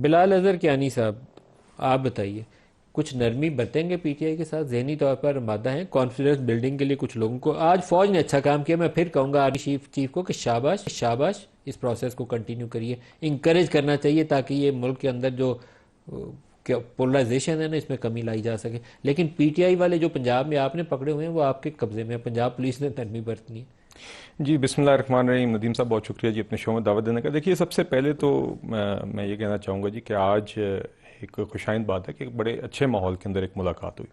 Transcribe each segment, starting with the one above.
بلال اظہر کیانی صاحب، آپ بتائیے، کچھ نرمی برتیں گے پی ٹی آئی کے ساتھ؟ ذہنی طور پر آمادہ ہیں کانفیڈنس بلڈنگ کے لیے کچھ لوگوں کو؟ آج فوج نے اچھا کام کیا، میں پھر کہوں گا آرمی چیف کو کہ شاباش شاباش، اس پروسیس کو کنٹینیو کریے، انکریج کرنا چاہیے تاکہ یہ ملک کے اندر جو پولرائزیشن ہے نا اس میں کمی لائی جا سکے۔ لیکن پی ٹی آئی والے جو پنجاب میں آپ نے پکڑے ہوئے ہیں وہ آپ کے قبضے میں، پنجاب پولیس نے نرمی برتنی ہے۔ جی بسم اللہ الرحمن الرحیم۔ ندیم صاحب بہت شکریہ جی اپنے شو میں دعوت دینے کا۔ دیکھیے سب سے پہلے تو میں یہ کہنا چاہوں گا جی کہ آج ایک خوشائند بات ہے کہ ایک بڑے اچھے ماحول کے اندر ایک ملاقات ہوئی۔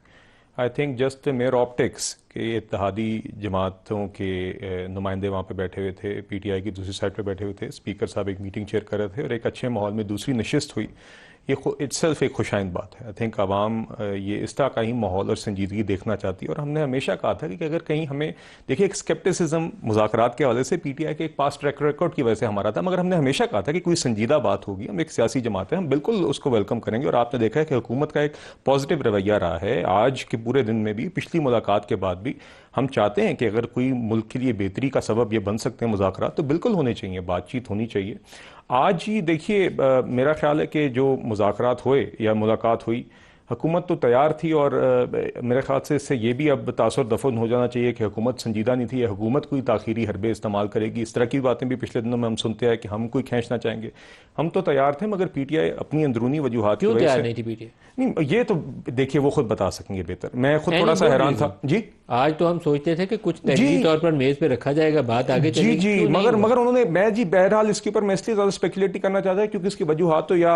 I think just mere optics کہ اتحادی جماعتوں کے نمائندے وہاں پہ بیٹھے ہوئے تھے، پی ٹی آئی کی دوسری سائڈ پہ بیٹھے ہوئے تھے، اسپیکر صاحب ایک میٹنگ چیئر کر رہے تھے اور ایک اچھے ماحول میں دوسری نشست ہوئی، یہ اٹ سیلف ایک خوشائند بات ہے۔ آئی تھنک عوام یہ اس طرح کا ہی ماحول اور سنجیدگی دیکھنا چاہتی ہے، اور ہم نے ہمیشہ کہا تھا کہ اگر کہیں ہمیں دیکھیے ایک اسکیپٹسزم مذاکرات کے حوالے سے پی ٹی آئی کے ایک پاسٹ ٹریک ریکارڈ کی وجہ سے ہمارا تھا، مگر ہم نے ہمیشہ کہا تھا کہ کوئی سنجیدہ بات ہوگی، ہم ایک سیاسی جماعت ہے، ہم بالکل اس کو ویلکم کریں گے، اور آپ نے دیکھا ہے کہ حکومت کا ایک پازیٹیو رویہ رہا ہے آج کے پورے دن میں بھی، پچھلی ملاقات کے بعد بھی۔ ہم چاہتے ہیں کہ اگر کوئی ملک کے لیے بہتری کا سبب یہ بن سکتے ہیں مذاکرات تو بالکل ہونے چاہیے، بات چیت ہونی چاہیے۔ آج ہی دیکھیے میرا خیال ہے کہ جو مذاکرات ہوئے یا ملاقات ہوئی، حکومت تو تیار تھی، اور میرے خیال سے اس سے یہ بھی اب تاثر دفن ہو جانا چاہیے کہ حکومت سنجیدہ نہیں تھی، یا حکومت کوئی تاخیری حربے استعمال کرے گی۔ اس طرح کی باتیں بھی پچھلے دنوں میں ہم سنتے ہیں کہ ہم کوئی کھینچنا چاہیں گے۔ ہم تو تیار تھے، مگر پی ٹی آئی اپنی اندرونی وجوہات کی کیوں وجہ تیار سے نہیں تھی پی ٹی آئی؟ نہیں، یہ تو دیکھیے وہ خود بتا سکیں گے بہتر، میں خود تھوڑا سا حیران تھا۔ جی آج تو ہم سوچتے تھے کہ کچھ تحریری طور پر میز پہ رکھا جائے گا، بات آگے چلے گی، جی مگر انہوں نے، میں جی بہرحال اس کے اوپر میں اس لیے زیادہ اسپیکولیٹ کرنا چاہتا ہے کیونکہ اس کی وجوہات تو یا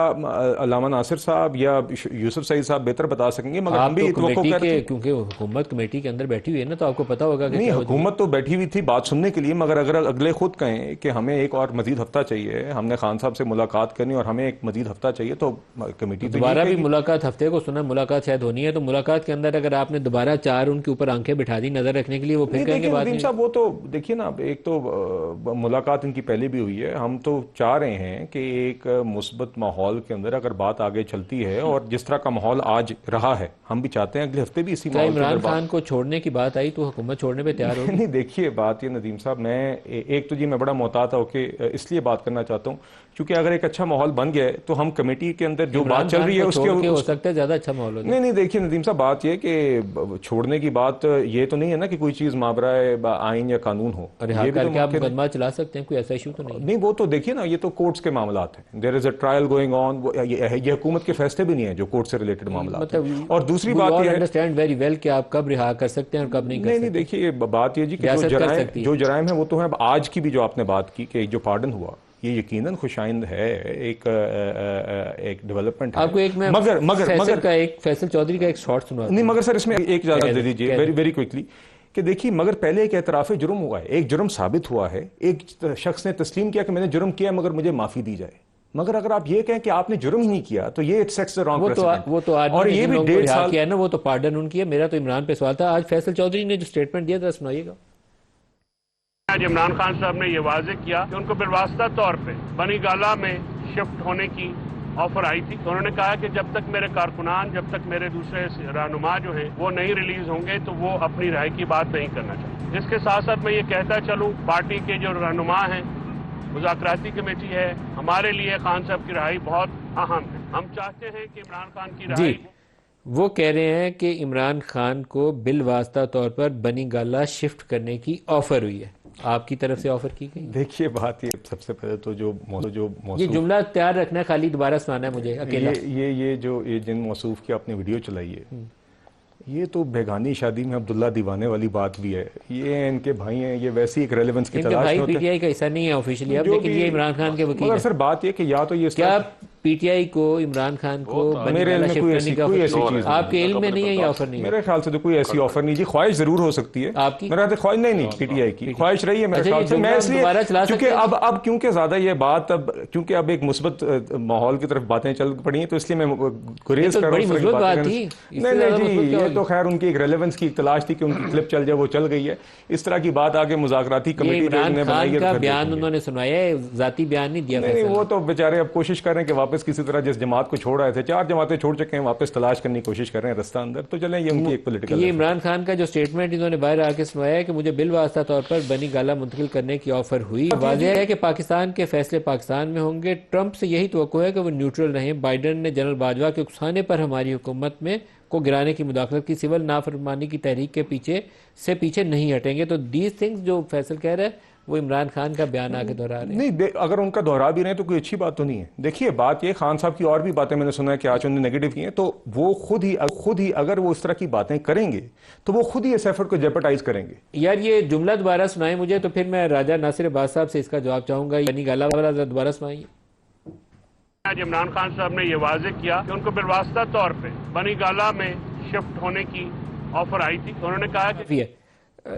علامہ ناصر صاحب یا یوسف سعید صاحب بہتر بتا سکیں گے، مگر ہم بھی کمیٹی کے، کیونکہ حکومت کمیٹی کے اندر بیٹھی ہوئی ہے نا تو آپ کو پتا ہوگا کہ نہیں، حکومت تو بیٹھی ہوئی تھی بات سننے کے لیے، مگر اگر اگلے خود کہیں کہ ہمیں ایک اور مزید ہفتہ چاہیے، ہم نے خان صاحب سے ملاقات کرنی اور ہمیں ایک مزید ہفتہ چاہیے، تو کمیٹی دوبارہ بھی ملاقات ہفتے کو سنا ملاقات شاید ہونی ہے، تو ملاقات کے اندر اگر آپ نے دوبارہ چار ان کے اوپر آنکھیں بٹھا دی نظر رکھنے کے لیے، وہ پھر کہیں گے بات نہیں۔ صاحب وہ تو دیکھیے نا، ایک تو ملاقات ان کی پہلے بھی ہوئی ہے، ہم تو چاہ رہے ہیں کہ ایک مثبت ماحول کے اندر اگر بات آگے چلتی ہے، اور جس طرح کا ماحول آج رہا ہے ہم بھی چاہتے ہیں اگلے ہفتے بھی اسی ماحول کے اندر۔ عمران خان کو چھوڑنے کی بات آئی تو حکومت چھوڑنے پہ تیار ہوگی؟ نہیں دیکھیے بات یہ ندیم صاحب، میں ایک تو جی میں بڑا محتاط ہوں کہ اس لیے بات کرنا چاہتا ہوں کیونکہ اگر ایک اچھا ماحول بن گیا ہے تو ہم کمیٹی کے اندر جو بات چل رہی ہے اس کے ہو سکتا ہے زیادہ اچھا ماحول ہو جائے۔ نہیں دیکھیے ندیم صاحب، بات یہ کہ چھوڑنے کی بات یہ تو نہیں ہے نا کہ کوئی چیز مابرائے آئین یا قانون ہو، رہا کر کے آپ مقدمہ چلا سکتے ہیں، کوئی ایسا ایشو تو نہیں؟ نہیں وہ تو دیکھیے نا، یہ تو کورٹس کے معاملات ہیں، دیر از اے ٹرائل گوئنگ آن، یہ حکومت کے فیصلے بھی نہیں ہیں جو کورٹ سے ریلیٹڈ معاملات ہیں۔ اور دوسری بات یہ ہے انڈرسٹینڈ ویری ویل کہ آپ کب رہا کر سکتے ہیں اور کب نہیں کر سکتے۔ نہیں دیکھیے بات یہ جی کہ جو جرائم ہیں وہ تو ہیں، آج کی بھی جو آپ نے بات کی کہ جو پارڈن ہوا یہ یقیناً خوشائند ہے، ایک ڈیولپمنٹ ہے۔ آپ کو ایک میں فیصل چودھری کا ایک شارٹ سنا نہیں، مگر سر اس میں ایک اجازت دے دیجیے ویری کوئکلی کہ دیکھیے، مگر پہلے ایک اعتراف جرم ہوا ہے، ایک جرم ثابت ہوا ہے، ایک شخص نے تسلیم کیا کہ میں نے جرم کیا مگر مجھے معافی دی جائے، مگر اگر آپ یہ کہیں کہ آپ نے جرم ہی نہیں کیا تو یہ سیٹس دی رانگ پریسیڈنٹ۔ وہ تو اور یہ بھی 1.5 سال کیا ہے نا، وہ تو پارڈن ان کی ہے۔ میرا تو عمران پہ سوال تھا، آج فیصل چودھری نے جو سٹیٹمنٹ دیا تھا سنائیے گا۔ آج عمران خان صاحب نے یہ واضح کیا کہ ان کو بالواسطہ طور پہ بنی گالہ میں شفٹ ہونے کی آفر آئی تھی، تو انہوں نے کہا کہ جب تک میرے کارکنان، جب تک میرے دوسرے رہنما جو ہیں وہ نہیں ریلیز ہوں گے تو وہ اپنی رہائی کی بات نہیں کرنا چاہتے۔ اس کے ساتھ ساتھ میں یہ کہتا چلوں، پارٹی کے جو رہنما ہیں، مذاکراتی کمیٹی ہے، ہمارے لیے خان صاحب کی رہائی بہت اہم ہے۔ ہم چاہتے ہیں کہ عمران خان کی رہائی وہ کہہ رہے ہیں کہ عمران خان کو بالواسطہ طور پر بنی گالہ شفٹ کرنے کی آفر ہوئی ہے، آپ کی طرف سے آفر کی گئی؟ دیکھیے بات یہ سب سے پہلے تو جو یہ جملہ تیار رکھنا ہے، خالی دوبارہ سنانا ہے مجھے اکیلا۔ یہ جن موصوف کی آپ نے ویڈیو چلائی ہے، یہ تو بیگانی شادی میں عبداللہ دیوانے والی بات بھی ہے، یہ ان کے بھائی ہیں، یہ ویسی ایک ریلیونس کی تلاش میں ہوتے ہیں۔ پی ٹی آئی کا حصہ نہیں ہے آفیشلی اب، لیکن یہ عمران خان کے وکیل ہیں۔ مگر سر بات یہ کہ یا تو یہ کیا پی ٹی آئی کو عمران خان کو میرے علم میں کوئی ایسی چیز آپ کے علم میں نہیں ہے، یہ آفر نہیں ہے؟ میرے خیال سے تو کوئی ایسی آفر نہیں جی، خواہش ضرور ہو سکتی ہے آپ کی؟ میرا خواہش نہیں پی ٹی آئی کی خواہش رہی ہے میرے خیال سے، میں اس لیے کیونکہ اب کیونکہ زیادہ یہ بات کیونکہ اب ایک مثبت ماحول کی طرف باتیں چل پڑی ہیں تو اس لیے میں گریز کر رہا ہوں۔ نہیں جی، یہ تو خیر ان کی ایک ریلیونس کی تلاش تھی کہ ان کی کلپ چل جائے، وہ چل گئی ہے۔ اس طرح کی بات آگے مذاکراتی کمیٹی عمران خان کا بیان انہوں نے سنایا ہے، ذاتی بیان نہیں دیا۔ نہیں وہ تو بیچارے اب کوشش کر رہے ہیں کہ واپس واپس کسی طرح جس جماعت کو چھوڑ رہے تھے، 4 جماعتیں چھوڑ چکے ہیں، واپس تلاش کرنے کی کوشش کر رہے ہیں رستہ اندر، تو چلیں یہ ان کی ایک پولیٹیکل یہ عمران خان کا جو سٹیٹمنٹ انہوں نے باہر آ کے سنوایا ہے کہ مجھے بالواسطہ طور پر بنی گالہ منتقل کرنے کی آفر ہوئی، واضح ہے کہ پاکستان کے فیصلے پاکستان میں ہوں گے. ٹرمپ سے یہی توقع ہے کہ وہ نیوٹرل رہیں. بائیڈن نے جنرل باجوہ کے اکسانے پر ہماری حکومت میں کو گرانے کی مداخلت کی، سول نافرمانی کی تحریک کے پیچھے نہیں ہٹیں گے. تو دیز تھنگز جو فیصل کہہ رہے ہیں وہ عمران خان کا بیان آگے دہرا رہے ہیں. نہیں، اگر ان کا دہرا بھی رہے ہیں تو کوئی اچھی بات تو نہیں ہے. دیکھیے بات یہ، خان صاحب کی اور بھی باتیں میں نے سنا ہے کہ آج انہوں نے نیگیٹو کی ہیں، تو وہ خود ہی اگر وہ اس طرح کی باتیں کریں گے تو وہ خود ہی اس ایفرٹ کو جیپرٹائز کریں گے. یار یہ جملہ دوبارہ سنائیں مجھے، تو پھر میں راجہ ناصر عباس صاحب سے اس کا جواب چاہوں گا. بنی گالہ والا دوبارہ سنائیے. آج عمران خان صاحب نے یہ واضح کیا کہ ان کو بالواسطہ طور پہ بنی گالہ میں شفٹ ہونے کی آفر آئی تھی. انہوں نے کہا کہ